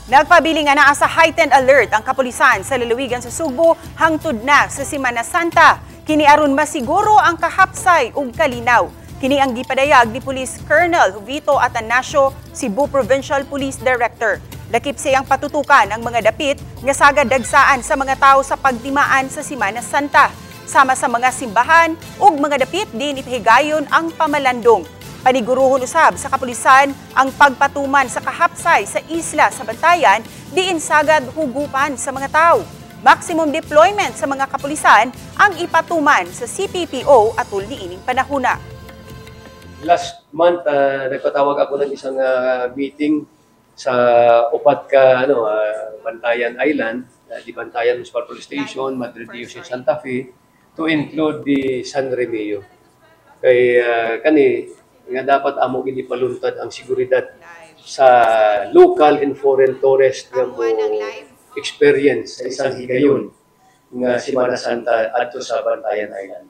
Nagpabili nga naa sa heightened alert ang kapulisan sa lalawigan sa Subo hangtod na sa Semana Santa. Kini aron masiguro ang kahapsay ug kalinaw. Kini ang gipadayag ni Police Colonel Jovito Atanasio, Cebu Provincial Police Director. Lakip siyang patutukan ang mga dapit nga sagad dagsaan sa mga tao sa pagtimaan sa Semana Santa. Sama sa mga simbahan ug mga dapit din itihigayon ang pamalandong. Paniguruhon usab sa kapulisan ang pagpatuman sa kahapsay sa isla sa Bantayan diin sagad hugupan sa mga tao. Maximum deployment sa mga kapulisan ang ipatuman sa CPPO atul niining panahuna. Last month, nagpatawag ako ng isang meeting sa upat ka Bantayan Island, di Bantayan Municipal Police Station, Madrid Diocese Santa Fe, to include the San Remeo. Kay nga dapat amo ginipaluntad ang seguridad sa local and foreign tourist nga mo experience sa isang higayon nga Semana Santa adto sa Bantayan Island.